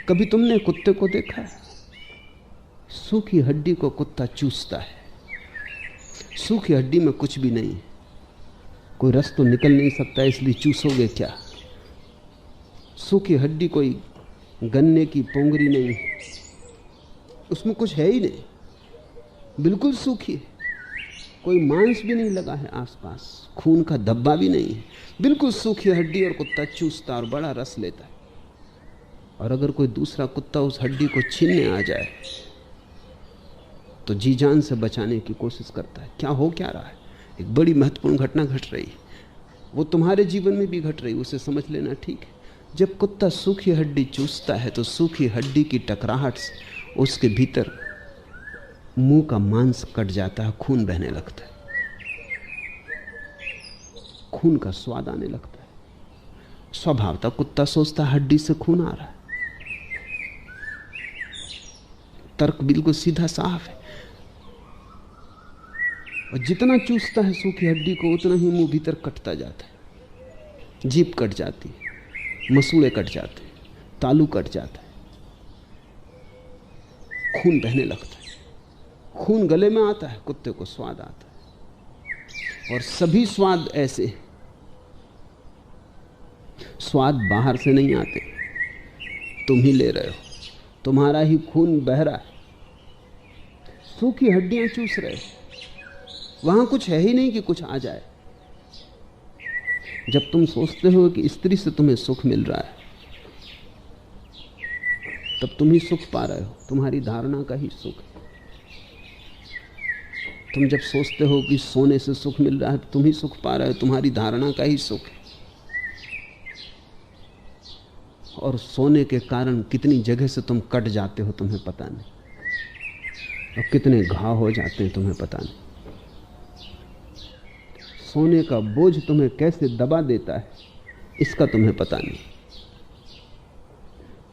कभी तुमने कुत्ते को देखा है? सूखी हड्डी को कुत्ता चूसता है। सूखी हड्डी में कुछ भी नहीं, कोई रस तो निकल नहीं सकता, इसलिए चूसोगे क्या? सूखी हड्डी कोई गन्ने की पोंगरी नहीं, उसमें कुछ है ही नहीं, बिल्कुल सूखी है। कोई मांस भी नहीं लगा है आसपास, खून का धब्बा भी नहीं है, बिल्कुल सूखी हड्डी, और कुत्ता चूसता और बड़ा रस लेता है। और अगर कोई दूसरा कुत्ता उस हड्डी को छीनने आ जाए तो जी जान से बचाने की कोशिश करता है। क्या हो क्या रहा है? एक बड़ी महत्वपूर्ण घटना घट रही है, वो तुम्हारे जीवन में भी घट रही, उसे समझ लेना, ठीक है? जब कुत्ता सूखी हड्डी चूसता है तो सूखी हड्डी की टकराहट से उसके भीतर मुंह का मांस कट जाता है, खून बहने लगता है, खून का स्वाद आने लगता है। स्वभावतः कुत्ता सोचता हड्डी से खून आ रहा है, तर्क बिल्कुल सीधा साफ है। और जितना चूसता है सूखी हड्डी को उतना ही मुंह भीतर कटता जाता है, जीभ कट जाती है, मसूड़े कट जाते हैं, तालू कट जाता है, खून बहने लगता है। खून गले में आता है, कुत्ते को स्वाद आता है। और सभी स्वाद ऐसे, स्वाद बाहर से नहीं आते, तुम ही ले रहे हो, तुम्हारा ही खून बह रहा है, सूखी हड्डियां चूस रहे हो, वहां कुछ है ही नहीं कि कुछ आ जाए। जब तुम सोचते हो कि स्त्री से तुम्हें सुख मिल रहा है, तब तुम ही सुख पा रहे हो, तुम्हारी धारणा का ही सुख है। तुम जब सोचते हो कि सोने से सुख मिल रहा है, तुम ही सुख पा रहे हो, तुम्हारी धारणा का ही सुख है। और सोने के कारण कितनी जगह से तुम कट जाते हो तुम्हें पता नहीं, और कितने घाव हो जाते हैं तुम्हें पता नहीं। सोने का बोझ तुम्हें कैसे दबा देता है इसका तुम्हें पता नहीं।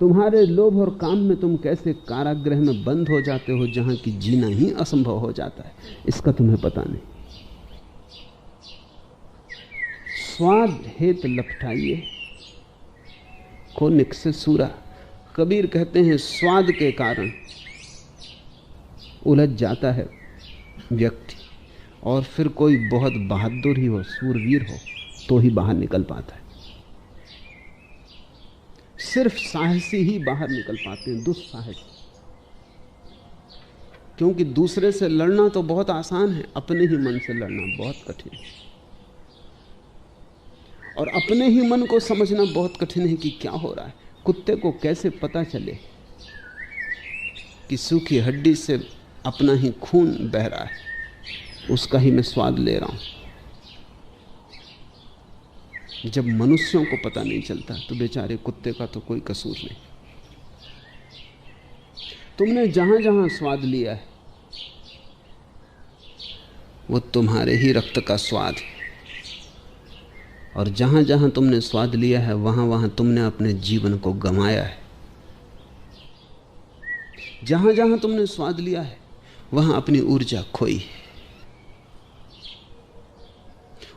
तुम्हारे लोभ और काम में तुम कैसे कारागृह में बंद हो जाते हो जहां की जीना ही असंभव हो जाता है, इसका तुम्हें पता नहीं। स्वाद हेत लपटाइए को निकसे सूरा। कबीर कहते हैं स्वाद के कारण उलझ जाता है व्यक्ति, और फिर कोई बहुत बहादुर ही हो, सूरवीर हो, तो ही बाहर निकल पाता है। सिर्फ साहसी ही बाहर निकल पाते हैं, दुस्साहसी। क्योंकि दूसरे से लड़ना तो बहुत आसान है, अपने ही मन से लड़ना बहुत कठिन है। और अपने ही मन को समझना बहुत कठिन है कि क्या हो रहा है। कुत्ते को कैसे पता चले कि सूखी हड्डी से अपना ही खून बह रहा है, उसका ही मैं स्वाद ले रहा हूं। जब मनुष्यों को पता नहीं चलता तो बेचारे कुत्ते का तो कोई कसूर नहीं। तुमने जहां जहां स्वाद लिया है वो तुम्हारे ही रक्त का स्वाद है, और जहां जहां तुमने स्वाद लिया है वहां वहां तुमने अपने जीवन को गंवाया है। जहां जहां तुमने स्वाद लिया है वहां अपनी ऊर्जा खोई है,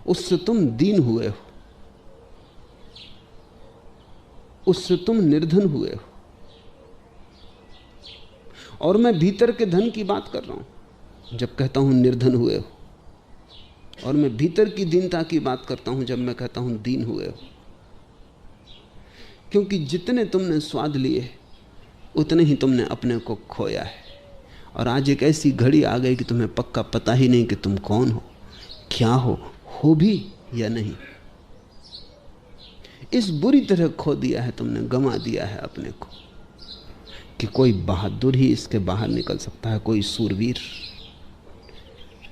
उससे तुम दीन हुए हो, उससे तुम निर्धन हुए हो। और मैं भीतर के धन की बात कर रहा हूं जब कहता हूं निर्धन हुए हो, और मैं भीतर की दीनता की बात करता हूं जब मैं कहता हूं दीन हुए हो। क्योंकि जितने तुमने स्वाद लिए उतने ही तुमने अपने को खोया है। और आज एक ऐसी घड़ी आ गई कि तुम्हें पक्का पता ही नहीं कि तुम कौन हो, क्या हो भी या नहीं। इस बुरी तरह खो दिया है तुमने, गंवा दिया है अपने को, कि कोई बहादुर ही इसके बाहर निकल सकता है, कोई सूरवीर।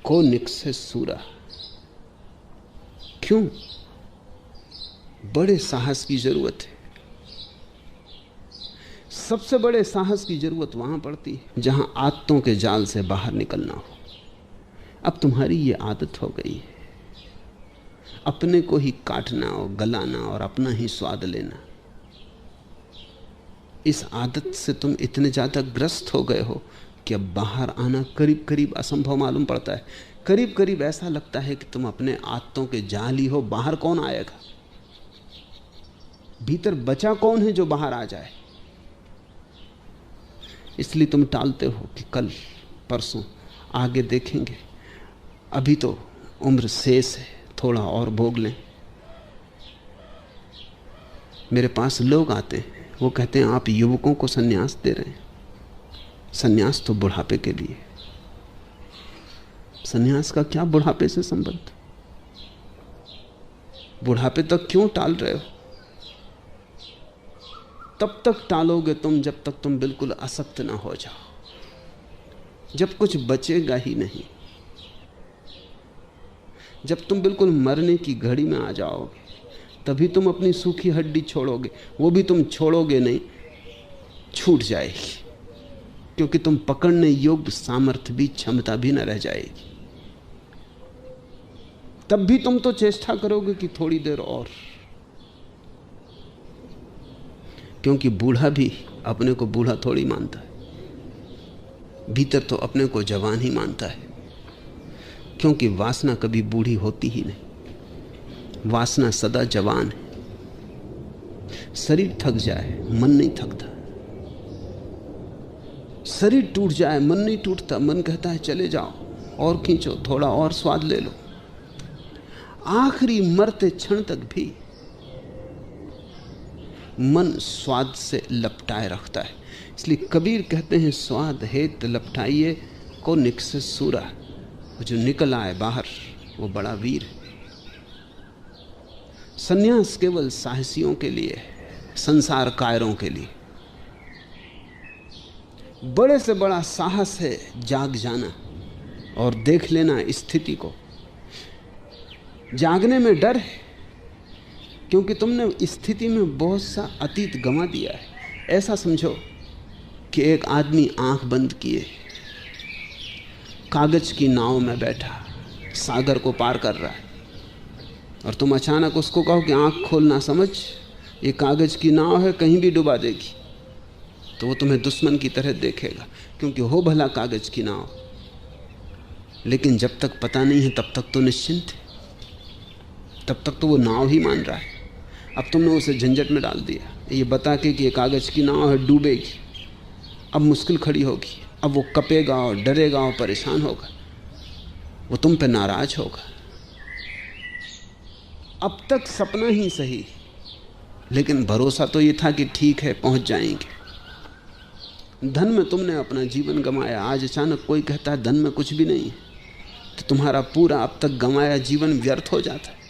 को निकसे सूरा। क्यों? बड़े साहस की जरूरत है। सबसे बड़े साहस की जरूरत वहां पड़ती है जहां आदतों के जाल से बाहर निकलना हो। अब तुम्हारी ये आदत हो गई है अपने को ही काटना और गलाना और अपना ही स्वाद लेना। इस आदत से तुम इतने ज्यादा ग्रस्त हो गए हो कि अब बाहर आना करीब करीब असंभव मालूम पड़ता है। करीब करीब ऐसा लगता है कि तुम अपने आदतों के जाल ही हो, बाहर कौन आएगा? भीतर बचा कौन है जो बाहर आ जाए? इसलिए तुम टालते हो कि कल परसों आगे देखेंगे, अभी तो उम्र शेष है, थोड़ा और भोग लें। मेरे पास लोग आते हैं, वो कहते हैं आप युवकों को सन्यास दे रहे हैं। सन्यास तो बुढ़ापे के लिए। सन्यास का क्या बुढ़ापे से संबंध? बुढ़ापे तक क्यों टाल रहे हो? तब तक टालोगे तुम जब तक तुम बिल्कुल असक्त ना हो जाओ, जब कुछ बचेगा ही नहीं। जब तुम बिल्कुल मरने की घड़ी में आ जाओगे तभी तुम अपनी सूखी हड्डी छोड़ोगे। वो भी तुम छोड़ोगे नहीं, छूट जाएगी, क्योंकि तुम पकड़ने योग्य सामर्थ्य भी, क्षमता भी न रह जाएगी। तब भी तुम तो चेष्टा करोगे कि थोड़ी देर और, क्योंकि बूढ़ा भी अपने को बूढ़ा थोड़ी मानता है, भीतर तो अपने को जवान ही मानता है, क्योंकि वासना कभी बूढ़ी होती ही नहीं। वासना सदा जवान है। शरीर थक जाए मन नहीं थकता, शरीर टूट जाए मन नहीं टूटता। मन कहता है चले जाओ और खींचो, थोड़ा और स्वाद ले लो। आखिरी मरते क्षण तक भी मन स्वाद से लपटाए रखता है। इसलिए कबीर कहते हैं स्वाद हेत लपटाइए को निकसे सूरा। जो निकल आए बाहर वो बड़ा वीर है। सन्यास केवल साहसियों के लिए, संसार कायरों के लिए। बड़े से बड़ा साहस है जाग जाना और देख लेना स्थिति को। जागने में डर है क्योंकि तुमने स्थिति में बहुत सा अतीत गंवा दिया है। ऐसा समझो कि एक आदमी आंख बंद किए कागज की नाव में बैठा सागर को पार कर रहा है, और तुम अचानक उसको कहो कि आंख खोलना, समझ ये कागज की नाव है, कहीं भी डुबा देगी। तो वो तुम्हें दुश्मन की तरह देखेगा, क्योंकि हो भला कागज की नाव, लेकिन जब तक पता नहीं है तब तक तो निश्चिंत है, तब तक तो वो नाव ही मान रहा है। अब तुमने उसे झंझट में डाल दिया, ये बता के कि ये कागज की नाव है, डूबेगी। अब मुश्किल खड़ी होगी, अब वो कपेगा और डरेगा और परेशान होगा, वो तुम पे नाराज होगा। अब तक सपना ही सही, लेकिन भरोसा तो ये था कि ठीक है पहुंच जाएंगे। धन में तुमने अपना जीवन गंवाया, आज अचानक कोई कहता है धन में कुछ भी नहीं है, तो तुम्हारा पूरा अब तक गंवाया जीवन व्यर्थ हो जाता है।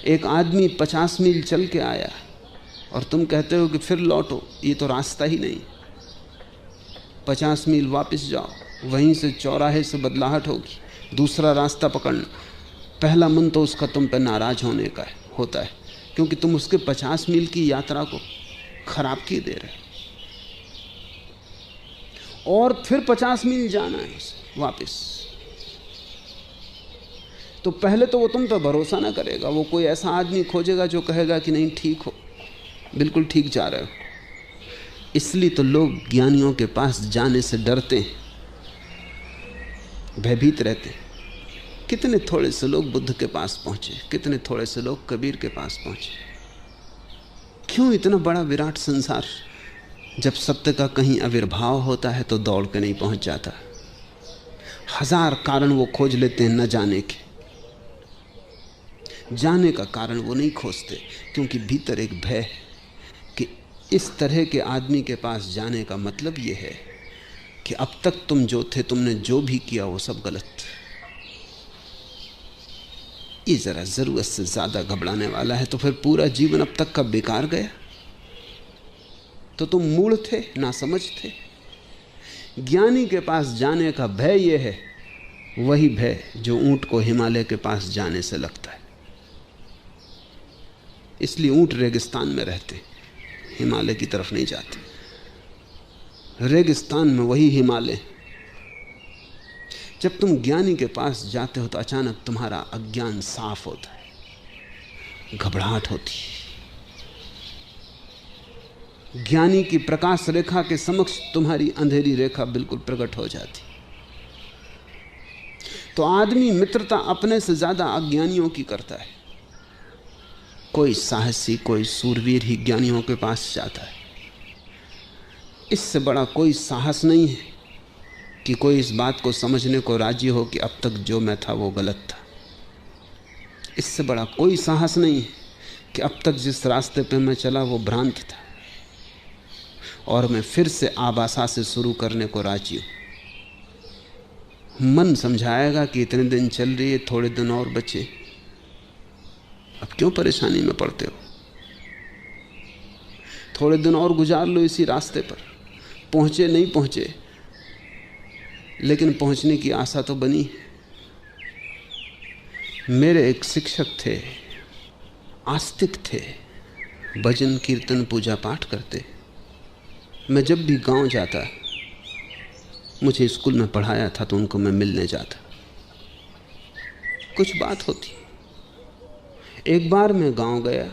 एक आदमी 50 मील चल के आया और तुम कहते हो कि फिर लौटो, ये तो रास्ता ही नहीं। 50 मील वापस जाओ, वहीं से चौराहे से बदलाहट होगी, दूसरा रास्ता पकड़ना। पहला मन तो उसका तुम पर नाराज होने का होता है, क्योंकि तुम उसके 50 मील की यात्रा को खराब किए दे रहे हो। और फिर 50 मील जाना है उसे वापस, तो पहले तो वो तुम पर भरोसा ना करेगा। वो कोई ऐसा आदमी खोजेगा जो कहेगा कि नहीं ठीक हो, बिल्कुल ठीक जा रहे हो। इसलिए तो लोग ज्ञानियों के पास जाने से डरते हैं, भयभीत रहते हैं। कितने थोड़े से लोग बुद्ध के पास पहुंचे, कितने थोड़े से लोग कबीर के पास पहुंचे। क्यों इतना बड़ा विराट संसार? जब सत्य का कहीं आविर्भाव होता है तो दौड़ के नहीं पहुंच जाता। हजार कारण वो खोज लेते हैं न जाने के, जाने का कारण वो नहीं खोजते, क्योंकि भीतर एक भय है कि इस तरह के आदमी के पास जाने का मतलब ये है कि अब तक तुम जो थे, तुमने जो भी किया वो सब गलत। ये जरा जरूरत से ज्यादा घबराने वाला है, तो फिर पूरा जीवन अब तक का बेकार गया। तो तुम मूढ़ थे, ना समझ थे। ज्ञानी के पास जाने का भय ये है, वही भय जो ऊंट को हिमालय के पास जाने से लगता है। इसलिए ऊंट रेगिस्तान में रहते, हिमालय की तरफ नहीं जाते। रेगिस्तान में वही हिमालय। जब तुम ज्ञानी के पास जाते हो तो अचानक तुम्हारा अज्ञान साफ होता है, घबराहट होती है। ज्ञानी की प्रकाश रेखा के समक्ष तुम्हारी अंधेरी रेखा बिल्कुल प्रकट हो जाती। तो आदमी मित्रता अपने से ज्यादा अज्ञानियों की करता है। कोई साहसी, कोई सूरवीर ही ज्ञानियों के पास जाता है। इससे बड़ा कोई साहस नहीं है कि कोई इस बात को समझने को राजी हो कि अब तक जो मैं था वो गलत था। इससे बड़ा कोई साहस नहीं है कि अब तक जिस रास्ते पे मैं चला वो भ्रांत था और मैं फिर से आबासा से शुरू करने को राजी हूं। मन समझाएगा कि इतने दिन चल रही है, थोड़े दिन और बचे, अब क्यों परेशानी में पड़ते हो, थोड़े दिन और गुजार लो इसी रास्ते पर। पहुंचे नहीं पहुंचे, लेकिन पहुंचने की आशा तो बनी है। मेरे एक शिक्षक थे, आस्तिक थे, भजन कीर्तन पूजा पाठ करते। मैं जब भी गांव जाता, मुझे स्कूल में पढ़ाया था तो उनको मैं मिलने जाता, कुछ बात होती। एक बार मैं गांव गया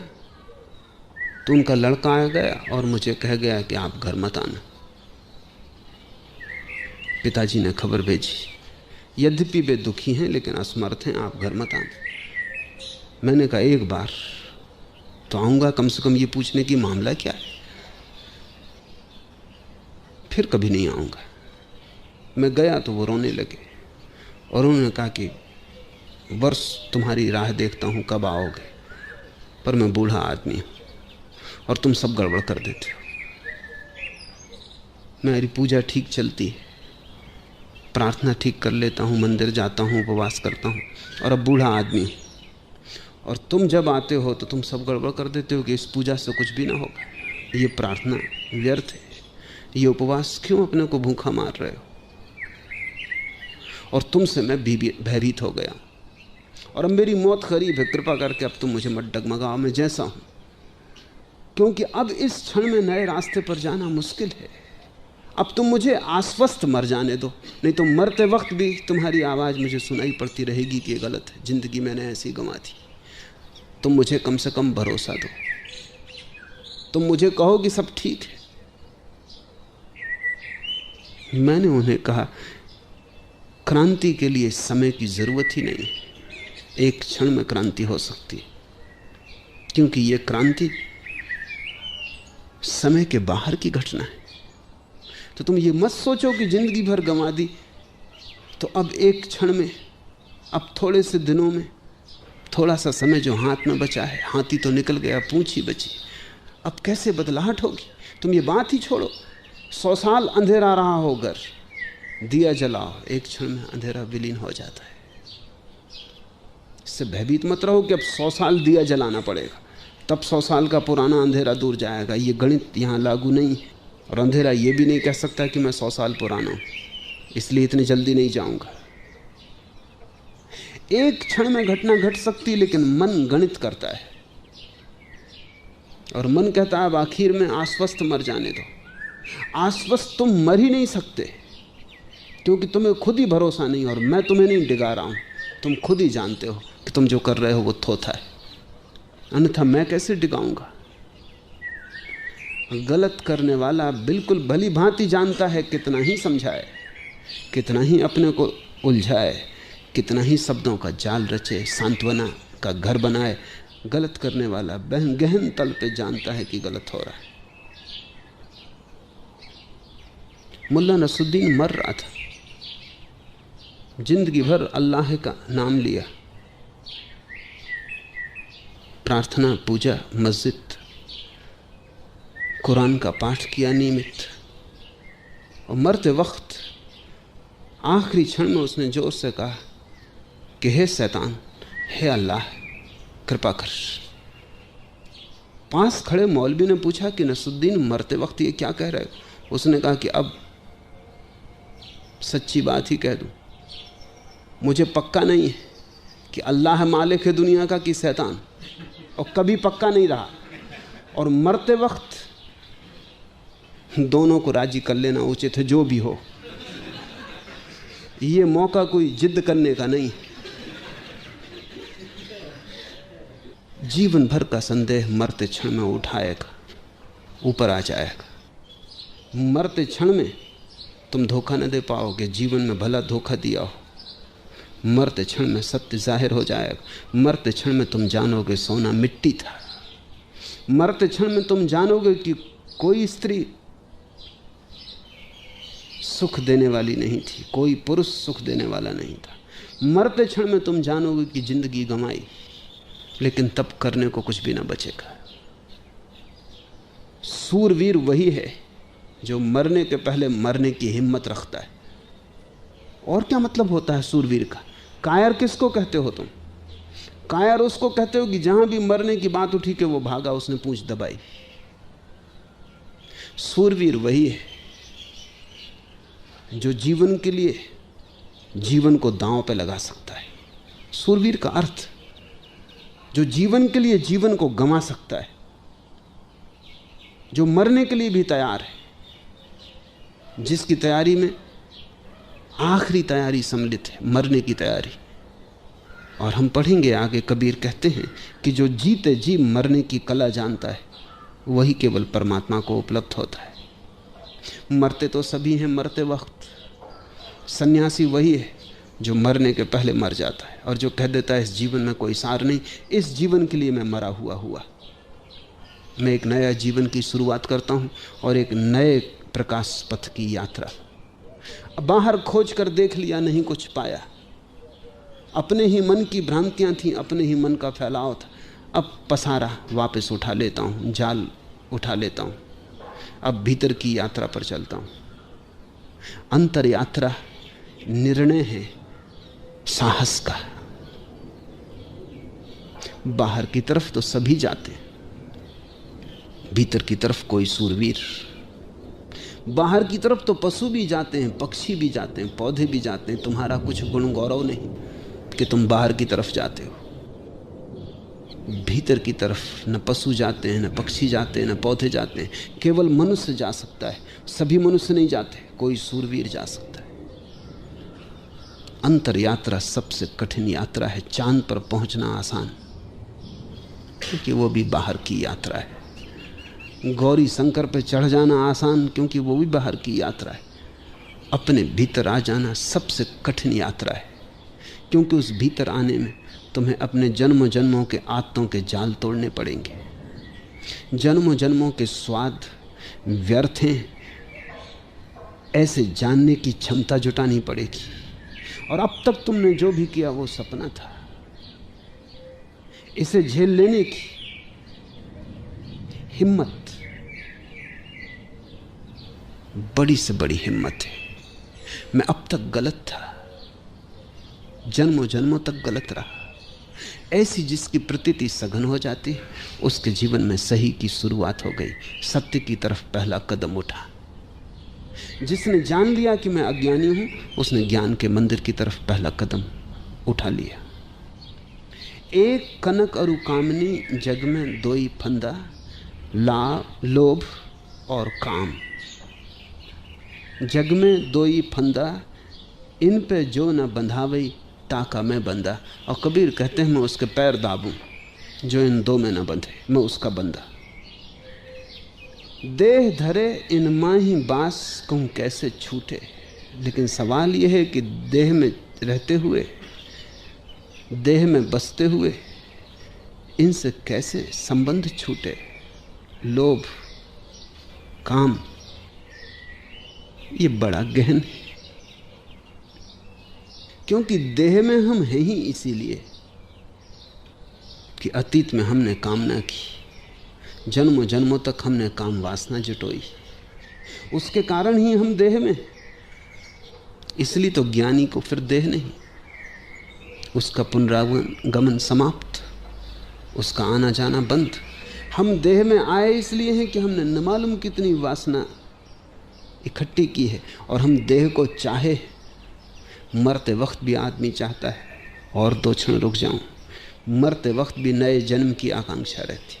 तो उनका लड़का आ गया और मुझे कह गया कि आप घर मत आना, पिताजी ने खबर भेजी, यद्यपि वे दुखी हैं लेकिन असमर्थ हैं, आप घर मत आना। मैंने कहा एक बार तो आऊंगा, कम से कम ये पूछने की मामला क्या है, फिर कभी नहीं आऊंगा। मैं गया तो वो रोने लगे और उन्होंने कहा कि वर्ष तुम्हारी राह देखता हूं, कब आओगे, पर मैं बूढ़ा आदमी हूं और तुम सब गड़बड़ कर देते हो। मेरी पूजा ठीक चलती है, प्रार्थना ठीक कर लेता हूं, मंदिर जाता हूं, उपवास करता हूं, और अब बूढ़ा आदमी हूं और तुम जब आते हो तो तुम सब गड़बड़ कर देते हो कि इस पूजा से कुछ भी ना होगा, ये प्रार्थना व्यर्थ है, ये उपवास क्यों अपने को भूखा मार रहे हो। और तुमसे मैं भयभीत हो गया और अब मेरी मौत करीब है, कृपा करके अब तुम मुझे मत डगमगाओ, मैं जैसा हूं, क्योंकि अब इस क्षण में नए रास्ते पर जाना मुश्किल है। अब तुम मुझे आश्वस्त मर जाने दो, नहीं तो मरते वक्त भी तुम्हारी आवाज़ मुझे सुनाई पड़ती रहेगी कि ये गलत है, जिंदगी मैंने ऐसी गंवा दी। तुम मुझे कम से कम भरोसा दो, तुम मुझे कहो कि सब ठीक है। मैंने उन्हें कहा, क्रांति के लिए समय की जरूरत ही नहीं है, एक क्षण में क्रांति हो सकती है, क्योंकि यह क्रांति समय के बाहर की घटना है। तो तुम ये मत सोचो कि जिंदगी भर गंवा दी, तो अब एक क्षण में, अब थोड़े से दिनों में, थोड़ा सा समय जो हाथ में बचा है, हाथी तो निकल गया, पूंछ ही बची, अब कैसे बदलाहट होगी। तुम ये बात ही छोड़ो, 100 साल अंधेरा रहा हो घर, दिया जलाओ, एक क्षण में अंधेरा विलीन हो जाता है। इससे भयभीत मत रहो कि अब 100 साल दिया जलाना पड़ेगा, तब 100 साल का पुराना अंधेरा दूर जाएगा। ये गणित यहाँ लागू नहीं है। और अंधेरा ये भी नहीं कह सकता कि मैं 100 साल पुराना हूँ, इसलिए इतनी जल्दी नहीं जाऊंगा। एक क्षण में घटना घट सकती, लेकिन मन गणित करता है और मन कहता है अब आखिर में आश्वस्त मर जाने दो। आश्वस्त तुम मर ही नहीं सकते, क्योंकि तुम्हें खुद ही भरोसा नहीं, और मैं तुम्हें नहीं डिगा रहा हूं, तुम खुद ही जानते हो कि तुम जो कर रहे हो वो थोथा है, अन्यथा मैं कैसे डिगाऊंगा। गलत करने वाला बिल्कुल भली भांति जानता है, कितना ही समझाए, कितना ही अपने को उलझाए, कितना ही शब्दों का जाल रचे, सांत्वना का घर बनाए, गलत करने वाला गहन तल पे जानता है कि गलत हो रहा है। मुल्ला नसरुद्दीन मर रहा था, जिंदगी भर अल्लाह का नाम लिया, प्रार्थना, पूजा, मस्जिद, कुरान का पाठ किया नियमित, और मरते वक्त आखिरी क्षण में उसने जोर से कहा कि हे शैतान, हे अल्लाह, कृपा कर। पास खड़े मौलवी ने पूछा कि नसरुद्दीन मरते वक्त ये क्या कह रहे हो? उसने कहा कि अब सच्ची बात ही कह दूं, मुझे पक्का नहीं है कि अल्लाह मालिक है दुनिया का कि शैतान, और कभी पक्का नहीं रहा, और मरते वक्त दोनों को राजी कर लेना उचित है, जो भी हो। ये मौका कोई जिद करने का नहीं। जीवन भर का संदेह मरते क्षण में उठाएगा, ऊपर आ जाएगा। मरते क्षण में तुम धोखा न दे पाओगे, जीवन में भला धोखा दिया हो। मरते क्षण में सत्य जाहिर हो जाएगा। मरते क्षण में तुम जानोगे सोना मिट्टी था। मरते क्षण में तुम जानोगे कि कोई स्त्री सुख देने वाली नहीं थी, कोई पुरुष सुख देने वाला नहीं था। मरते क्षण में तुम जानोगे कि जिंदगी गंवाई, लेकिन तब करने को कुछ भी ना बचेगा। सूरवीर वही है जो मरने के पहले मरने की हिम्मत रखता है। और क्या मतलब होता है सूरवीर का? कायर किसको कहते हो तुम? कायर उसको कहते हो कि जहां भी मरने की बात उठी कि वो भागा, उसने पूंछ दबाई। सूरवीर वही है जो जीवन के लिए जीवन को दांव पे लगा सकता है। सूरवीर का अर्थ जो जीवन के लिए जीवन को गंवा सकता है, जो मरने के लिए भी तैयार है, जिसकी तैयारी में आखिरी तैयारी सम्मिलित है, मरने की तैयारी। और हम पढ़ेंगे आगे, कबीर कहते हैं कि जो जीते जी मरने की कला जानता है वही केवल परमात्मा को उपलब्ध होता है। मरते तो सभी हैं मरते वक्त। सन्यासी वही है जो मरने के पहले मर जाता है और जो कह देता है इस जीवन में कोई सार नहीं, इस जीवन के लिए मैं मरा हुआ मैं एक नया जीवन की शुरुआत करता हूं और एक नए प्रकाश पथ की यात्रा। बाहर खोज कर देख लिया, नहीं कुछ पाया। अपने ही मन की भ्रांतियां थीं, अपने ही मन का फैलाव था। अब पसारा वापस उठा लेता हूं, जाल उठा लेता हूं, अब भीतर की यात्रा पर चलता हूं। अंतर यात्रा निर्णय है साहस का। बाहर की तरफ तो सभी जाते हैं, भीतर की तरफ कोई सूरवीर। बाहर की तरफ तो पशु भी जाते हैं, पक्षी भी जाते हैं, पौधे भी जाते हैं। तुम्हारा कुछ गुण गौरव नहीं कि तुम बाहर की तरफ जाते हो। भीतर की तरफ न पशु जाते हैं, न पक्षी जाते हैं, न पौधे जाते हैं। केवल मनुष्य जा सकता है। सभी मनुष्य नहीं जाते, कोई सूरवीर जा सकता है। अंतर यात्रा सबसे कठिन यात्रा है। चांद पर पहुंचना आसान, क्योंकि वो भी बाहर की यात्रा है। गौरी शंकर पर चढ़ जाना आसान, क्योंकि वो भी बाहर की यात्रा है। अपने भीतर आ जाना सबसे कठिन यात्रा है, क्योंकि उस भीतर आने में तुम्हें अपने जन्मों जन्मों के आत्तों के जाल तोड़ने पड़ेंगे। जन्मों जन्मों के स्वाद व्यर्थ हैं, ऐसे जानने की क्षमता जुटानी पड़ेगी। और अब तक तुमने जो भी किया वो सपना था। इसे झेल लेने की हिम्मत बड़ी से बड़ी हिम्मत है। मैं अब तक गलत था, जन्मों जन्मों तक गलत रहा। ऐसी जिसकी प्रतीति सघन हो जाती, उसके जीवन में सही की शुरुआत हो गई, सत्य की तरफ पहला कदम उठा। जिसने जान लिया कि मैं अज्ञानी हूं, उसने ज्ञान के मंदिर की तरफ पहला कदम उठा लिया। एक कनक अरु कामनी जग में दोई फंदा, लोभ और काम। जग में दोई फंदा, इन पे जो न बंधावई, ताका मैं बंदा। और कबीर कहते हैं मैं उसके पैर दाबूं जो इन दो में न बंधे, मैं उसका बंदा। देह धरे इन माही बास, कहूं कैसे छूटे। लेकिन सवाल यह है कि देह में रहते हुए, देह में बसते हुए इनसे कैसे संबंध छूटे। लोभ, काम, ये बड़ा गहन है, क्योंकि देह में हम हैं ही इसीलिए कि अतीत में हमने कामना की, जन्मों जन्मों तक हमने काम वासना जुटोई, उसके कारण ही हम देह में। इसलिए तो ज्ञानी को फिर देह नहीं, उसका पुनरागमन समाप्त, उसका आना जाना बंद। हम देह में आए इसलिए हैं कि हमने न मालूम कितनी वासना इकट्ठी की है, और हम देह को चाहे। मरते वक्त भी आदमी चाहता है और 2 क्षण रुक जाऊं। मरते वक्त भी नए जन्म की आकांक्षा रहती,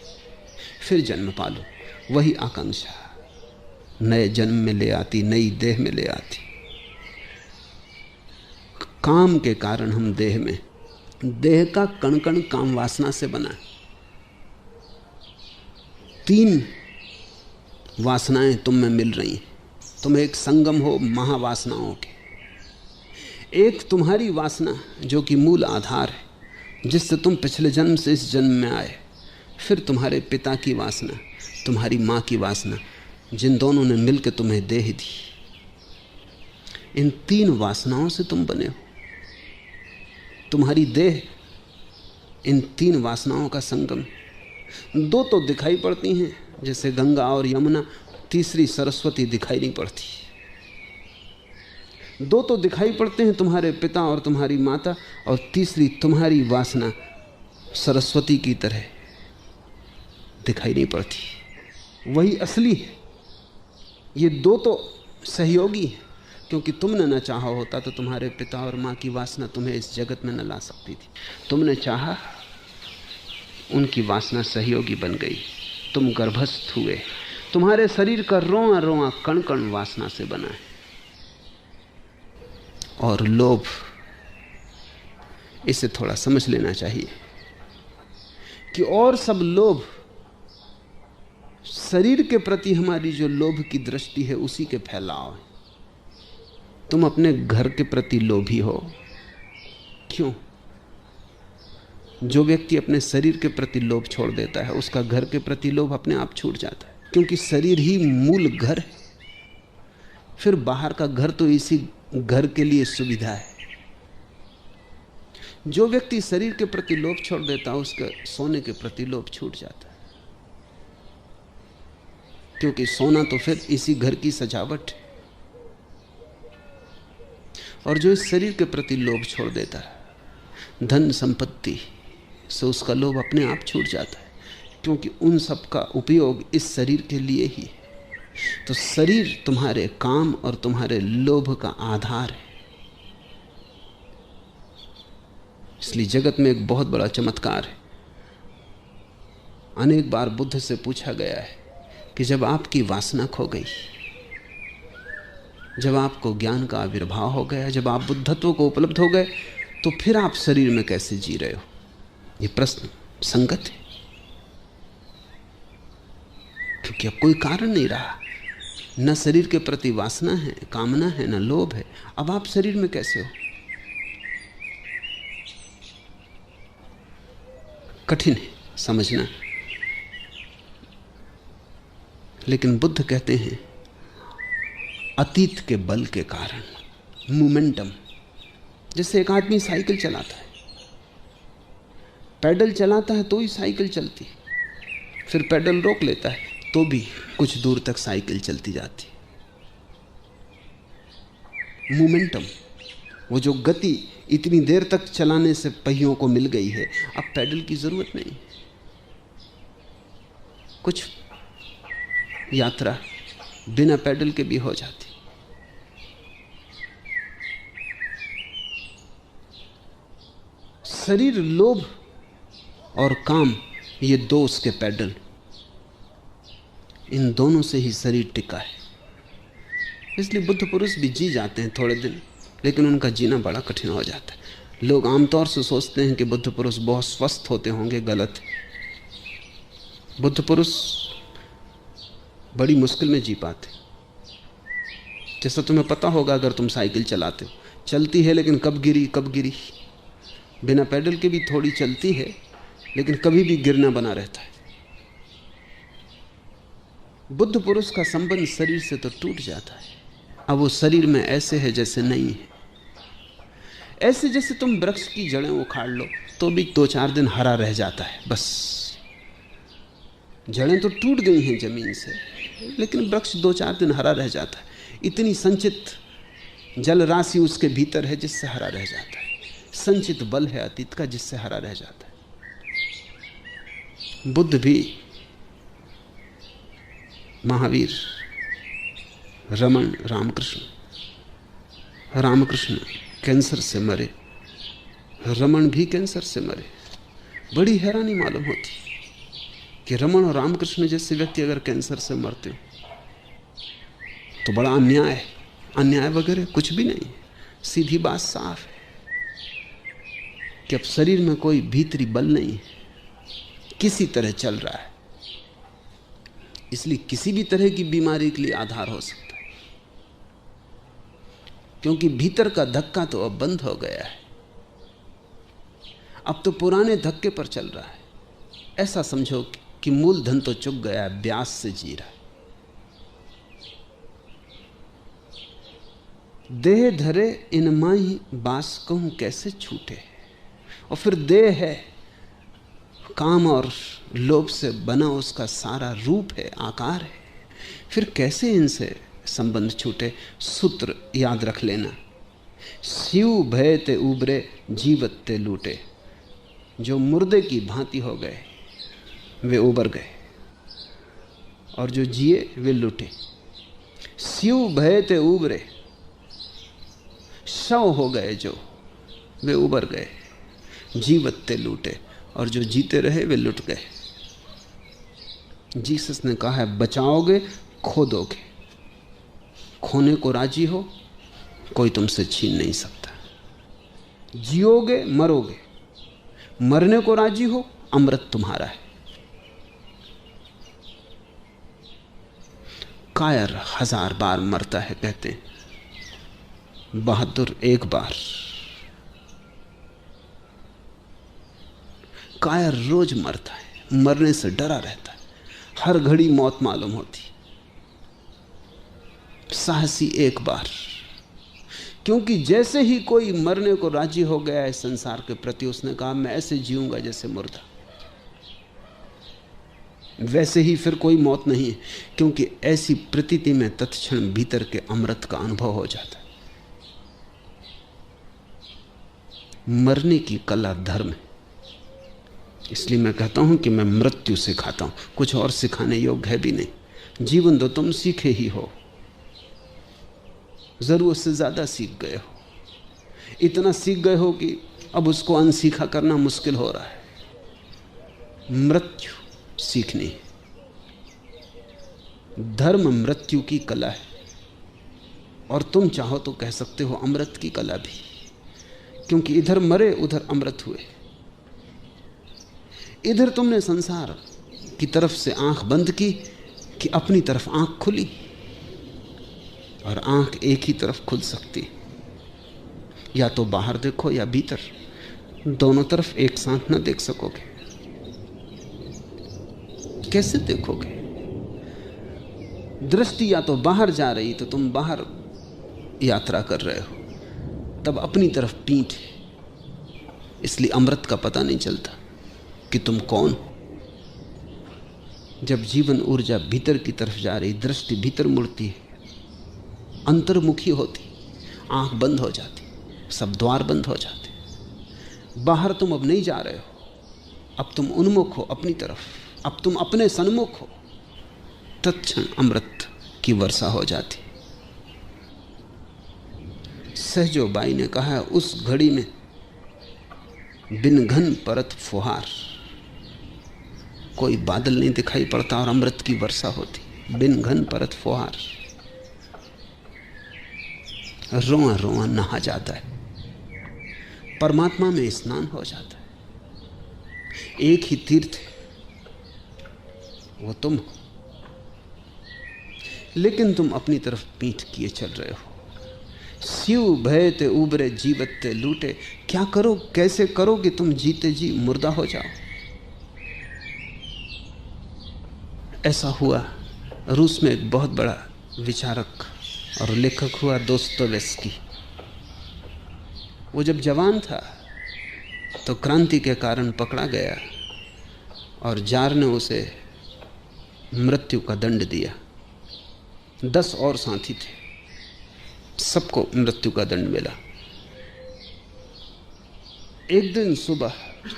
फिर जन्म पालो। वही आकांक्षा नए जन्म में ले आती, नई देह में ले आती। काम के कारण हम देह में, देह का कण कण काम वासना से बना है। 3 वासनाएं तुम में मिल रही हैं, तुम एक संगम हो महावासनाओं के। एक तुम्हारी वासना जो कि मूल आधार है, जिससे तुम पिछले जन्म से इस जन्म में आए। फिर तुम्हारे पिता की वासना, तुम्हारी माँ की वासना, जिन दोनों ने मिलकर तुम्हें देह दी। इन 3 वासनाओं से तुम बने हो। तुम्हारी देह इन 3 वासनाओं का संगम। 2 तो दिखाई पड़ती हैं, जैसे गंगा और यमुना, तीसरी सरस्वती दिखाई नहीं पड़ती। 2 तो दिखाई पड़ते हैं, तुम्हारे पिता और तुम्हारी माता, और तीसरी तुम्हारी वासना सरस्वती की तरह दिखाई नहीं पड़ती। वही असली है। ये 2 तो सहयोगी हैं, क्योंकि तुमने न चाहा होता तो तुम्हारे पिता और माँ की वासना तुम्हें इस जगत में न ला सकती थी। तुमने चाहा, उनकी वासना सहयोगी बन गई, तुम गर्भस्थ हुए। तुम्हारे शरीर का रोआ रोआ कण कण वासना से बना है। और लोभ, इसे थोड़ा समझ लेना चाहिए कि और सब लोभ, शरीर के प्रति हमारी जो लोभ की दृष्टि है उसी के फैलाव है। तुम अपने घर के प्रति लोभी हो। क्यों? जो व्यक्ति अपने शरीर के प्रति लोभ छोड़ देता है, उसका घर के प्रति लोभ अपने आप छूट जाता है, क्योंकि शरीर ही मूल घर है। फिर बाहर का घर तो इसी घर के लिए सुविधा है। जो व्यक्ति शरीर के प्रति लोभ छोड़ देता है, उसके सोने के प्रति लोभ छूट जाता है, क्योंकि सोना तो फिर इसी घर की सजावट है। और जो इस शरीर के प्रति लोभ छोड़ देता है, धन संपत्ति से उसका लोभ अपने आप छूट जाता है, क्योंकि उन सब का उपयोग इस शरीर के लिए ही है। तो शरीर तुम्हारे काम और तुम्हारे लोभ का आधार है। इसलिए जगत में एक बहुत बड़ा चमत्कार है। अनेक बार बुद्ध से पूछा गया है कि जब आपकी वासना खो गई, जब आपको ज्ञान का आविर्भाव हो गया, जब आप बुद्धत्व को उपलब्ध हो गए, तो फिर आप शरीर में कैसे जी रहे हो? ये प्रश्न संगत है, क्योंकि अब कोई कारण नहीं रहा। न शरीर के प्रति वासना है, कामना है, न लोभ है। अब आप शरीर में कैसे हो? कठिन है समझना। लेकिन बुद्ध कहते हैं अतीत के बल के कारण, मोमेंटम। जैसे एक आदमी साइकिल चलाता है, पैडल चलाता है तो ही साइकिल चलती, फिर पैडल रोक लेता है तो भी कुछ दूर तक साइकिल चलती जाती। मोमेंटम, वो जो गति इतनी देर तक चलाने से पहियों को मिल गई है, अब पैडल की जरूरत नहीं। कुछ यात्रा बिना पैडल के भी हो जाती। शरीर, लोभ और काम, ये 2 उसके पैडल, इन दोनों से ही शरीर टिका है। इसलिए बुद्ध पुरुष भी जी जाते हैं थोड़े दिन, लेकिन उनका जीना बड़ा कठिन हो जाता है। लोग आमतौर से सोचते हैं कि बुद्ध पुरुष बहुत स्वस्थ होते होंगे, गलत है। बुद्ध पुरुष बड़ी मुश्किल में जी पाते। जैसा तुम्हें पता होगा, अगर तुम साइकिल चलाते हो, चलती है लेकिन कब गिरी कब गिरी। बिना पैडल के भी थोड़ी चलती है, लेकिन कभी भी गिरना बना रहता है। बुद्ध पुरुष का संबंध शरीर से तो टूट जाता है। अब वो शरीर में ऐसे है जैसे नहीं है। ऐसे जैसे तुम वृक्ष की जड़ें उखाड़ लो तो भी 2-4 दिन हरा रह जाता है, बस। जड़ें तो टूट गई हैं जमीन से, लेकिन वृक्ष 2-4 दिन हरा रह जाता है। इतनी संचित जल राशि उसके भीतर है जिससे हरा रह जाता है। संचित बल है अतीत का जिससे हरा रह जाता है। बुद्ध भी, महावीर, रमन, रामकृष्ण कैंसर से मरे, रमन भी कैंसर से मरे। बड़ी हैरानी मालूम होती कि रमन और रामकृष्ण जैसे व्यक्ति अगर कैंसर से मरते हो तो बड़ा अन्याय है। अन्याय वगैरह कुछ भी नहीं, सीधी बात साफ है कि अब शरीर में कोई भीतरी बल नहीं है, किसी तरह चल रहा है। इसलिए किसी भी तरह की बीमारी के लिए आधार हो सकता है, क्योंकि भीतर का धक्का तो अब बंद हो गया है। अब तो पुराने धक्के पर चल रहा है। ऐसा समझो कि मूलधन तो चुक गया है, ब्याज से जी रहा है। देह धरे इन माही बास कहूं कैसे छूटे। और फिर देह है, काम और लोभ से बना उसका सारा रूप है, आकार है, फिर कैसे इनसे संबंध छूटे। सूत्र याद रख लेना, शिव भय ते उबरे जीवत ते लूटे। जो मुर्दे की भांति हो गए वे उबर गए, और जो जिए वे लूटे। शिव भय ते उबरे, शव हो गए जो, वे उबर गए। जीवत ते लूटे, और जो जीते रहे वे लुट गए। जीसस ने कहा है बचाओगे खो दोगे, खोने को राजी हो कोई तुमसे छीन नहीं सकता। जियोगे मरोगे, मरने को राजी हो अमृत तुम्हारा है। कायर 1000 बार मरता है कहते हैं, बहादुर एक बार। कायर रोज मरता है, मरने से डरा रहता है, हर घड़ी मौत मालूम होती। साहसी एक बार, क्योंकि जैसे ही कोई मरने को राजी हो गया है संसार के प्रति, उसने कहा मैं ऐसे जीऊंगा जैसे मुर्दा। वैसे ही फिर कोई मौत नहीं है, क्योंकि ऐसी प्रतीति में तत्क्षण भीतर के अमृत का अनुभव हो जाता है। मरने की कला धर्म है। इसलिए मैं कहता हूं कि मैं मृत्यु सिखाता हूं, कुछ और सिखाने योग्य है भी नहीं। जीवन तो तुम सीखे ही हो, जरूरत से ज्यादा सीख गए हो, इतना सीख गए हो कि अब उसको अनसीखा करना मुश्किल हो रहा है। मृत्यु सीखनी है। धर्म मृत्यु की कला है, और तुम चाहो तो कह सकते हो अमृत की कला भी, क्योंकि इधर मरे उधर अमृत हुए। इधर तुमने संसार की तरफ से आंख बंद की कि अपनी तरफ आंख खुली, और आंख एक ही तरफ खुल सकती, या तो बाहर देखो या भीतर, दोनों तरफ एक साथ न देख सकोगे। कैसे देखोगे? दृष्टि या तो बाहर जा रही तो तुम बाहर यात्रा कर रहे हो, तब अपनी तरफ पीठ है, इसलिए अमृत का पता नहीं चलता कि तुम कौन हो। जब जीवन ऊर्जा भीतर की तरफ जा रही, दृष्टि भीतर मुड़ती है, अंतर्मुखी होती, आंख बंद हो जाती, सब द्वार बंद हो जाते। बाहर तुम अब नहीं जा रहे हो, अब तुम उन्मुख हो अपनी तरफ, अब तुम अपने सन्मुख हो। तत्क्षण अमृत की वर्षा हो जाती। सहजोबाई ने कहा है, उस घड़ी में बिन घन परत फुहार, कोई बादल नहीं दिखाई पड़ता और अमृत की वर्षा होती। बिन घन परत फुहार, रोआ रोआ नहा जाता है, परमात्मा में स्नान हो जाता है। एक ही तीर्थ है, वो तुम हो, लेकिन तुम अपनी तरफ पीठ किए चल रहे हो। शिव भय ते उबरे जीवत ते लूटे। क्या करो, कैसे करो कि तुम जीते जी मुर्दा हो जाओ? ऐसा हुआ। रूस में एक बहुत बड़ा विचारक और लेखक हुआ दोस्तोयेव्स्की। वो जब जवान था तो क्रांति के कारण पकड़ा गया और जार ने उसे मृत्यु का दंड दिया। 10 और साथी थे, सबको मृत्यु का दंड मिला। एक दिन सुबह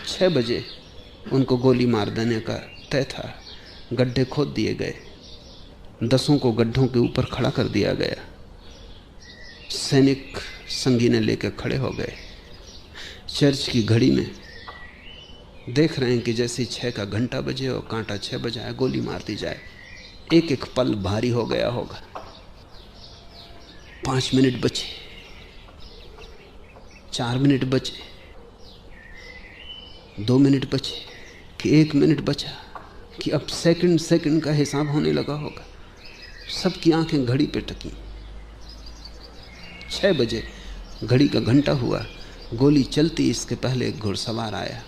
6 बजे उनको गोली मार देने का तय था। गड्ढे खोद दिए गए, 10 को गड्ढों के ऊपर खड़ा कर दिया गया। सैनिक संगीने लेकर खड़े हो गए। चर्च की घड़ी में देख रहे हैं कि जैसे 6 का घंटा बजे और कांटा 6 बजाए, गोली मार दी जाए। एक एक पल भारी हो गया होगा। 5 मिनट बचे, 4 मिनट बचे, 2 मिनट बचे, कि 1 मिनट बचा, कि अब सेकंड सेकंड का हिसाब होने लगा होगा। सबकी आंखें घड़ी पे टकी। 6 बजे घड़ी का घंटा हुआ। गोली चलती इसके पहले एक घुड़सवार आया,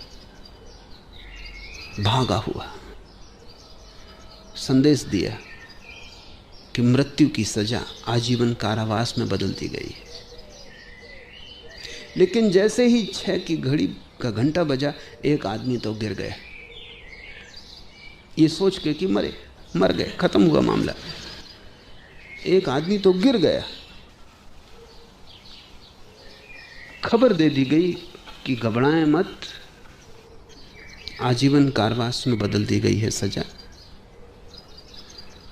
भागा हुआ, संदेश दिया कि मृत्यु की सजा आजीवन कारावास में बदल दी गई है। लेकिन जैसे ही 6 की घड़ी का घंटा बजा, एक आदमी तो गिर गया, ये सोच के कि मर गए, खत्म हुआ मामला। एक आदमी तो गिर गया, खबर दे दी गई कि घबराएं मत, आजीवन कारावास में बदल दी गई है सजा।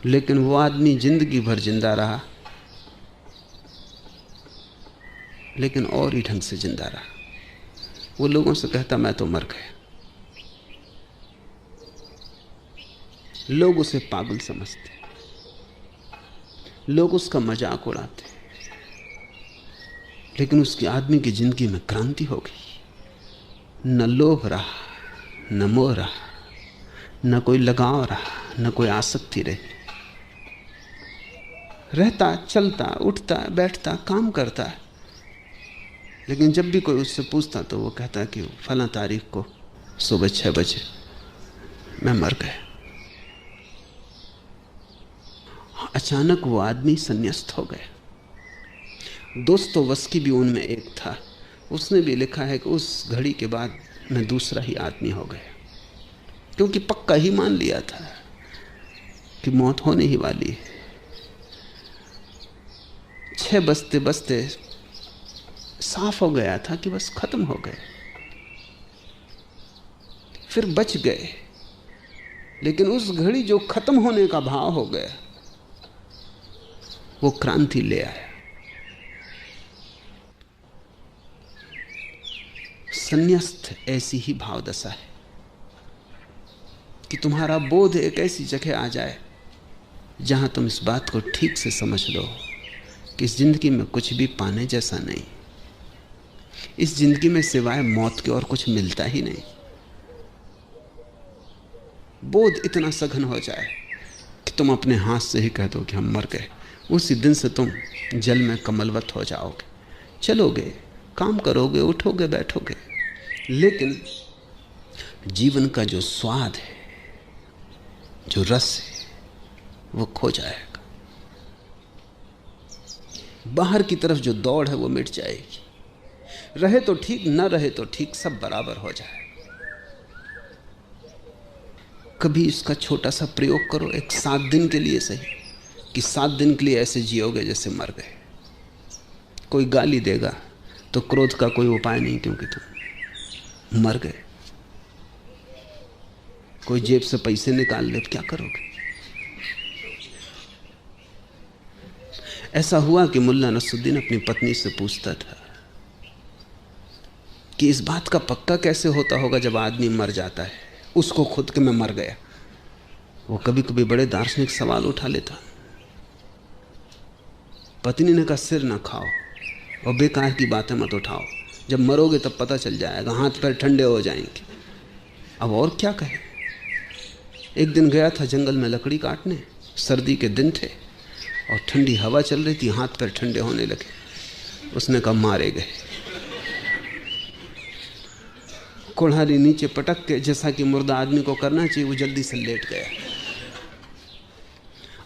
लेकिन वो आदमी जिंदगी भर जिंदा रहा, लेकिन और ही ढंग से जिंदा रहा। वो लोगों से कहता मैं तो मर गया। लोग उसे पागल समझते, लोग उसका मजाक उड़ाते, लेकिन उसकी आदमी की जिंदगी में क्रांति हो गई। न लोभ रहा, न मोह रहा, न कोई लगाव रहा, न कोई आसक्ति रही। रहता, चलता, उठता, बैठता, काम करता है, लेकिन जब भी कोई उससे पूछता तो वो कहता कि फला तारीख को सुबह 6 बजे मैं मर गया। अचानक वो आदमी संन्यास्त हो गया। दोस्तोवस्की भी उनमें एक था, उसने भी लिखा है कि उस घड़ी के बाद मैं दूसरा ही आदमी हो गया, क्योंकि पक्का ही मान लिया था कि मौत होने ही वाली है। 6 बजते बजते साफ हो गया था कि बस खत्म हो गए। फिर बच गए, लेकिन उस घड़ी जो खत्म होने का भाव हो गया वो क्रांति ले आया। संन्यास्त ऐसी ही भाव दशा है कि तुम्हारा बोध एक ऐसी जगह आ जाए जहां तुम इस बात को ठीक से समझ लो कि इस जिंदगी में कुछ भी पाने जैसा नहीं, इस जिंदगी में सिवाय मौत के और कुछ मिलता ही नहीं। बोध इतना सघन हो जाए कि तुम अपने हाथ से ही कह दो कि हम मर गए। उसी दिन से तुम जल में कमलवत हो जाओगे, चलोगे, काम करोगे, उठोगे, बैठोगे, लेकिन जीवन का जो स्वाद है, जो रस है, वो खो जाएगा। बाहर की तरफ जो दौड़ है वो मिट जाएगी। रहे तो ठीक, न रहे तो ठीक, सब बराबर हो जाए। कभी इसका छोटा सा प्रयोग करो, एक 7 दिन के लिए सही, कि 7 दिन के लिए ऐसे जियोगे जैसे मर गए। कोई गाली देगा तो क्रोध का कोई उपाय नहीं, क्योंकि तुम मर गए। कोई जेब से पैसे निकाल ले, क्या करोगे? ऐसा हुआ कि मुल्ला नसरुद्दीन अपनी पत्नी से पूछता था कि इस बात का पक्का कैसे होता होगा जब आदमी मर जाता है, उसको खुद के मैं मर गया। वो कभी कभी बड़े दार्शनिक सवाल उठा लेता। पत्नी ने कहा सिर ना खाओ और बेकार की बातें मत उठाओ, जब मरोगे तब पता चल जाएगा, हाथ पैर ठंडे हो जाएंगे। अब और क्या कहे। एक दिन गया था जंगल में लकड़ी काटने, सर्दी के दिन थे और ठंडी हवा चल रही थी, हाथ पैर ठंडे होने लगे। उसने कहा मारे गए। कुल्हाड़ी नीचे पटक के, जैसा कि मुर्दा आदमी को करना चाहिए, वो जल्दी से लेट गया।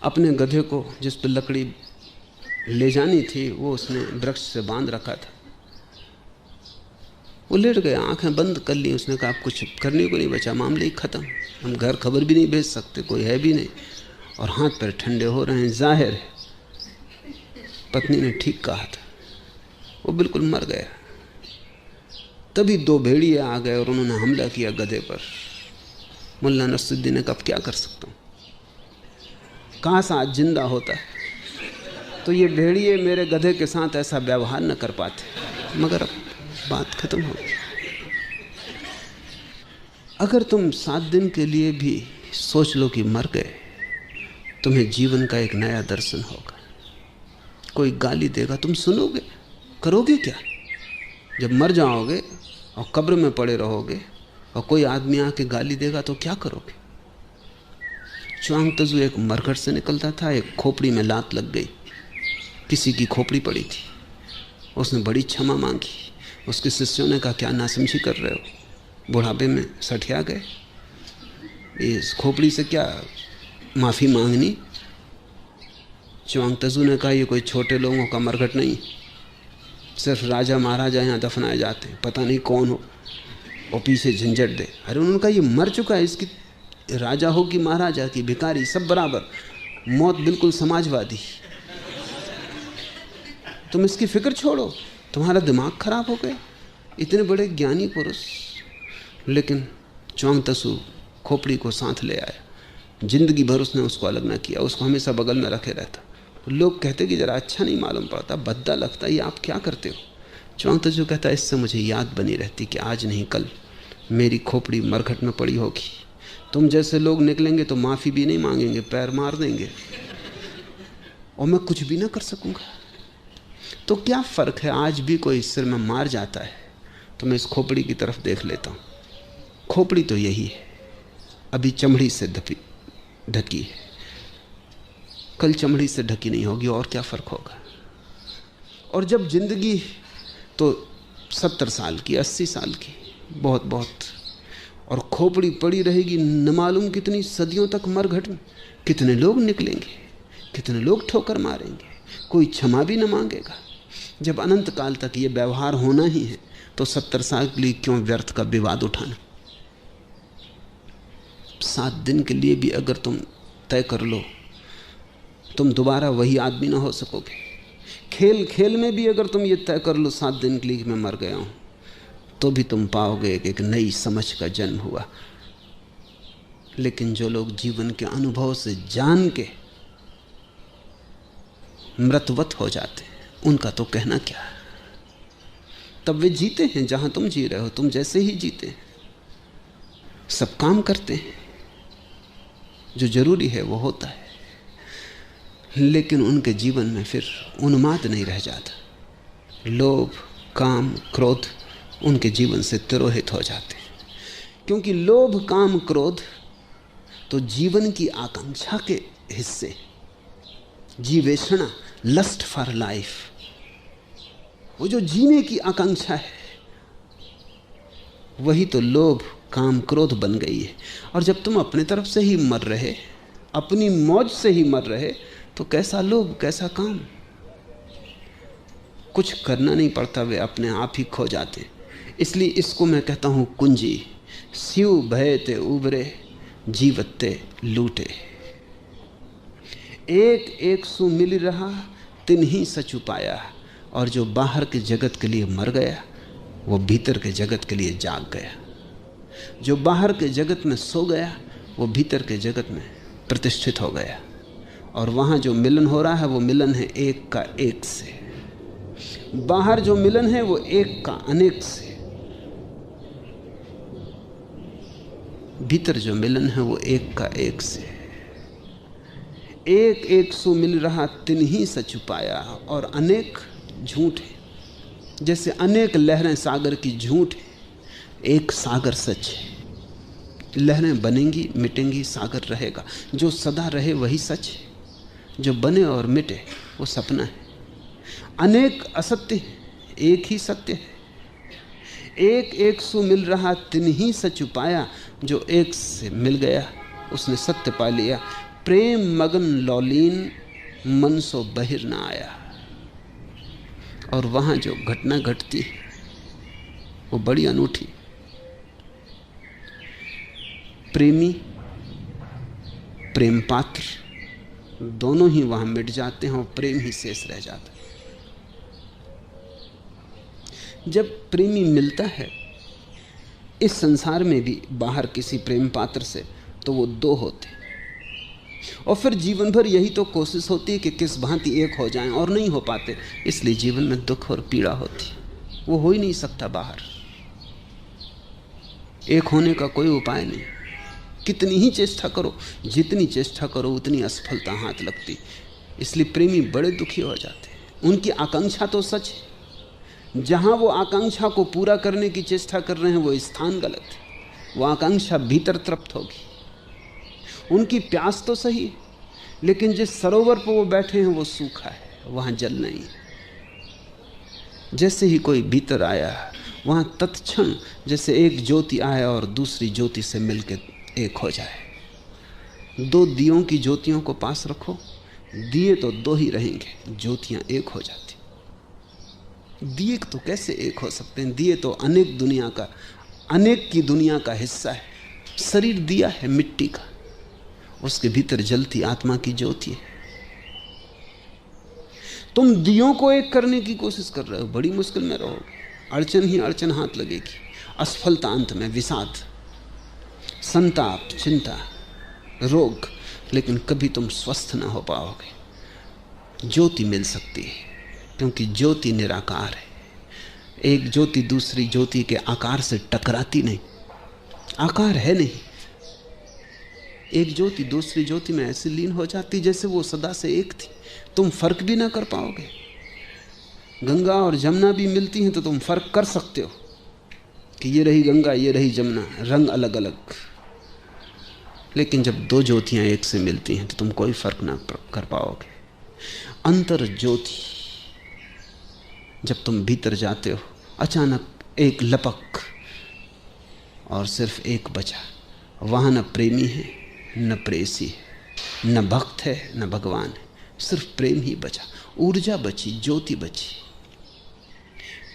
अपने गधे को जिस पर लकड़ी ले जानी थी वो उसने वृक्ष से बांध रखा था, वो लेट गया, आंखें बंद कर ली। उसने कहा अब कुछ करने को नहीं बचा, मामले ही खत्म, हम घर खबर भी नहीं भेज सकते, कोई है भी नहीं, और हाथ पैर ठंडे हो रहे हैं, जाहिर है पत्नी ने ठीक कहा था, वो बिल्कुल मर गया। तभी 2 भेड़िए आ गए और उन्होंने हमला किया गधे पर। मुल्ला नसरुद्दीन ने कहा अब क्या कर सकता हूँ, काश आज जिंदा होता है तो ये भेड़िए मेरे गधे के साथ ऐसा व्यवहार न कर पाते, मगर अब बात खत्म हो गई। अगर तुम 7 दिन के लिए भी सोच लो कि मर गए, तुम्हें जीवन का एक नया दर्शन होगा। कोई गाली देगा, तुम सुनोगे, करोगे क्या? जब मर जाओगे और कब्र में पड़े रहोगे और कोई आदमी आके गाली देगा तो क्या करोगे? च्वांग-तजू एक मरघट से निकलता था, एक खोपड़ी में लात लग गई, किसी की खोपड़ी पड़ी थी, उसने बड़ी क्षमा मांगी। उसके शिष्यों ने कहा क्या नासमझी कर रहे हो, बुढ़ापे में सठिया गए, इस खोपड़ी से क्या माफ़ी मांगनी? च्वांग-तजू ने कहा ये कोई छोटे लोगों का मरघट नहीं, सिर्फ राजा महाराजा यहाँ दफनाए जाते हैं, पता नहीं कौन हो और पीछे झंझट दे। अरे उन्होंने कहा ये मर चुका है, इसकी राजा हो कि महाराजा की भिखारी सब बराबर, मौत बिल्कुल समाजवादी। तुम इसकी फिक्र छोड़ो, तुम्हारा दिमाग खराब हो गया। इतने बड़े ज्ञानी पुरुष, लेकिन च्वांगतसु खोपड़ी को साथ ले आया। जिंदगी भर उसने उसको अलग ना किया, उसको हमेशा बगल में रखे रहता। तो लोग कहते कि जरा अच्छा नहीं मालूम पड़ता, भद्दा लगता, ये आप क्या करते हो? च्वांगतसु कहता इससे मुझे याद बनी रहती कि आज नहीं कल मेरी खोपड़ी मरघट में पड़ी होगी। तुम जैसे लोग निकलेंगे तो माफ़ी भी नहीं मांगेंगे, पैर मार देंगे और मैं कुछ भी ना कर सकूंगा। तो क्या फ़र्क है, आज भी कोई सिर में मार जाता है तो मैं इस खोपड़ी की तरफ देख लेता हूँ। खोपड़ी तो यही है, अभी चमड़ी से ढकी है, कल चमड़ी से ढकी नहीं होगी, और क्या फ़र्क होगा। और जब जिंदगी तो 70 साल की, 80 साल की, बहुत बहुत, और खोपड़ी पड़ी रहेगी न मालूम कितनी सदियों तक मरघट में। कितने लोग निकलेंगे, कितने लोग ठोकर मारेंगे, कोई क्षमा भी न मांगेगा। जब अनंत काल तक ये व्यवहार होना ही है तो 70 साल के लिए क्यों व्यर्थ का विवाद उठाना। 7 दिन के लिए भी अगर तुम तय कर लो, तुम दोबारा वही आदमी ना हो सकोगे। खेल खेल में भी अगर तुम ये तय कर लो 7 दिन के लिए मैं मर गया हूं, तो भी तुम पाओगे कि एक नई समझ का जन्म हुआ। लेकिन जो लोग जीवन के अनुभव से जान के मृतवत हो जाते हैं, उनका तो कहना क्या। तब वे जीते हैं जहां तुम जी रहे हो, तुम जैसे ही जीते हैं, सब काम करते हैं, जो जरूरी है वो होता है। लेकिन उनके जीवन में फिर उन्माद नहीं रह जाता। लोभ, काम, क्रोध उनके जीवन से तिरोहित हो जाते हैं। क्योंकि लोभ, काम, क्रोध तो जीवन की आकांक्षा के हिस्से, जीवेषणा, लस्ट फॉर लाइफ, वो जो जीने की आकांक्षा है, वही तो लोभ, काम, क्रोध बन गई है। और जब तुम अपने तरफ से ही मर रहे, अपनी मौज से ही मर रहे, तो कैसा लोभ, कैसा काम। कुछ करना नहीं पड़ता, वे अपने आप ही खो जाते। इसलिए इसको मैं कहता हूं कुंजी। सिउ भय ते उबरे, जीवते लूटे। एक एक सु मिल रहा, तिन ही सचु पाया। और जो बाहर के जगत के लिए मर गया, वो भीतर के जगत के लिए जाग गया। जो बाहर के जगत में सो गया, वो भीतर के जगत में प्रतिष्ठित हो गया। और वहाँ जो मिलन हो रहा है, वो मिलन है एक का एक से। बाहर जो मिलन है वो एक का अनेक से, भीतर जो मिलन है वो एक का एक से। एक एक सो मिल रहा, तिन ही सच पाया। और अनेक झूठ है, जैसे अनेक लहरें सागर की झूठ है, एक सागर सच है। लहरें बनेंगी, मिटेंगी, सागर रहेगा। जो सदा रहे वही सच है, जो बने और मिटे वो सपना है। अनेक असत्य है, एक ही सत्य है। एक एक सु मिल रहा, तिन ही सच पाया। जो एक से मिल गया उसने सत्य पा लिया। प्रेम मगन लौलीन, मन सो बहिर ना आया। और वहां जो घटना घटती है वो बड़ी अनूठी। प्रेमी, प्रेम पात्र दोनों ही वहां मिट जाते हैं और प्रेम ही शेष रह जाता है। जब प्रेमी मिलता है इस संसार में भी बाहर किसी प्रेम पात्र से, तो वो दो होते। और फिर जीवन भर यही तो कोशिश होती है कि किस भांति एक हो जाएं, और नहीं हो पाते। इसलिए जीवन में दुख और पीड़ा होती, वो हो ही नहीं सकता बाहर। एक होने का कोई उपाय नहीं। कितनी ही चेष्टा करो, जितनी चेष्टा करो उतनी असफलता हाथ लगती। इसलिए प्रेमी बड़े दुखी हो जाते हैं। उनकी आकांक्षा तो सच है, जहां वो आकांक्षा को पूरा करने की चेष्टा कर रहे हैं वो स्थान गलत है। वो आकांक्षा भीतर तृप्त होगी। उनकी प्यास तो सही है, लेकिन जिस सरोवर पर वो बैठे हैं वो सूखा है, वहां जल नहीं। जैसे ही कोई भीतर आया, वहां तत्क्षण जैसे एक ज्योति आए और दूसरी ज्योति से मिलकर एक हो जाए। दो दियों की ज्योतियों को पास रखो, दिए तो दो ही रहेंगे, ज्योतियां एक हो जाती। दिए तो कैसे एक हो सकते हैं? दिए तो अनेक की दुनिया का हिस्सा है। शरीर दिया है मिट्टी का, उसके भीतर जलती आत्मा की ज्योति है। तुम दियों को एक करने की कोशिश कर रहे हो, बड़ी मुश्किल में रहोगे। अड़चन ही अड़चन हाथ लगेगी, असफलता अंत में, विषाद, संताप, चिंता, रोग, लेकिन कभी तुम स्वस्थ ना हो पाओगे। ज्योति मिल सकती है, क्योंकि ज्योति निराकार है। एक ज्योति दूसरी ज्योति के आकार से टकराती नहीं, आकार है नहीं। एक ज्योति दूसरी ज्योति में ऐसी लीन हो जाती जैसे वो सदा से एक थी। तुम फर्क भी ना कर पाओगे। गंगा और जमुना भी मिलती हैं तो तुम फर्क कर सकते हो कि ये रही गंगा, ये रही जमुना, रंग अलग अलग। लेकिन जब दो ज्योतियां एक से मिलती हैं तो तुम कोई फर्क ना कर पाओगे। अंतर ज्योति, जब तुम भीतर जाते हो, अचानक एक लपक और सिर्फ एक बचा। वहां न प्रेमी है, न प्रेसी है, न भक्त है, न भगवान है, सिर्फ प्रेम ही बचा। ऊर्जा बची, ज्योति बची।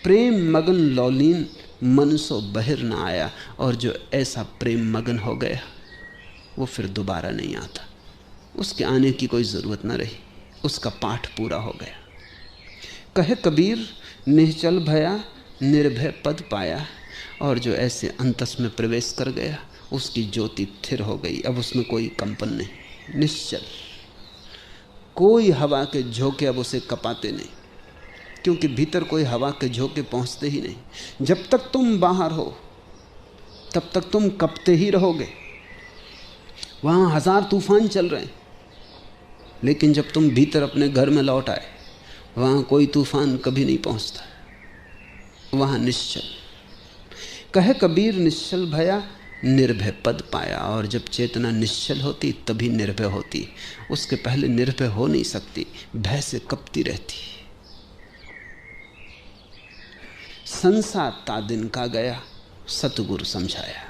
प्रेम मगन लौलीन मन सो बहिर न आया। और जो ऐसा प्रेम मगन हो गया वो फिर दोबारा नहीं आता। उसके आने की कोई जरूरत न रही, उसका पाठ पूरा हो गया। कहे कबीर निश्चल भया निर्भय पद पाया। और जो ऐसे अंतस में प्रवेश कर गया उसकी ज्योति स्थिर हो गई। अब उसमें कोई कंपन नहीं, निश्चल। कोई हवा के झोंके अब उसे कपाते नहीं, क्योंकि भीतर कोई हवा के झोंके पहुंचते ही नहीं। जब तक तुम बाहर हो तब तक तुम कपते ही रहोगे। वहां हजार तूफान चल रहे हैं, लेकिन जब तुम भीतर अपने घर में लौट आए वहां कोई तूफान कभी नहीं पहुंचता। वहां निश्चल। कहे कबीर निश्चल भया निर्भय पद पाया। और जब चेतना निश्चल होती तभी निर्भय होती, उसके पहले निर्भय हो नहीं सकती, भय से कपती रहती। संसार ता दिन का गया सतगुरु समझाया।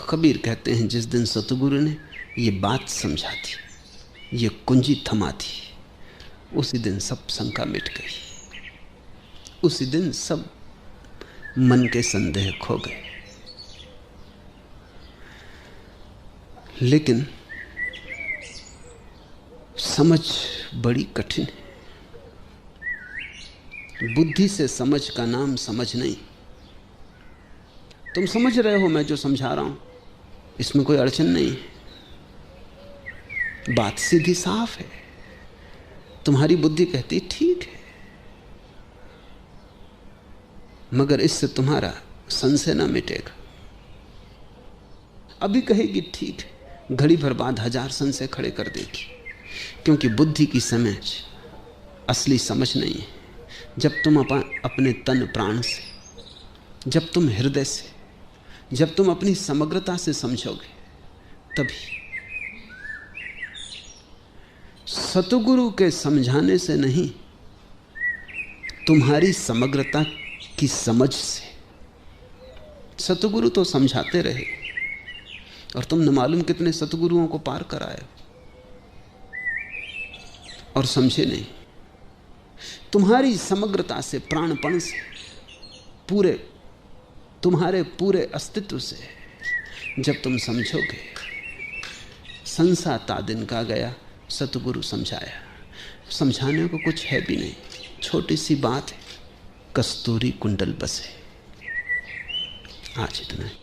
कबीर कहते हैं जिस दिन सतगुरु ने ये बात समझा दी, ये कुंजी थमा दी, उसी दिन सब शंका मिट गई। उसी दिन सब मन के संदेह खो गए। लेकिन समझ बड़ी कठिन है। बुद्धि से समझ का नाम समझ नहीं। तुम समझ रहे हो मैं जो समझा रहा हूं, इसमें कोई अड़चन नहीं है, बात सीधी साफ है। तुम्हारी बुद्धि कहती ठीक है, मगर इससे तुम्हारा संशय ना मिटेगा। अभी कहेगी ठीक है, घड़ी भर बाद हजार संशय खड़े कर देगी, क्योंकि बुद्धि की समझ असली समझ नहीं है। जब तुम अपने तन प्राण से, जब तुम हृदय से, जब तुम अपनी समग्रता से समझोगे तभी। सतगुरु के समझाने से नहीं, तुम्हारी समग्रता की समझ से। सतगुरु तो समझाते रहे और तुम न मालूम कितने सतगुरुओं को पार कराए और समझे नहीं। तुम्हारी समग्रता से, प्राणपण से, तुम्हारे पूरे अस्तित्व से जब तुम समझोगे। संसा ता दिन का गया सतगुरु समझाया। समझाने को कुछ है भी नहीं, छोटी सी बात है, कस्तूरी कुंडल बसे। आज इतना है।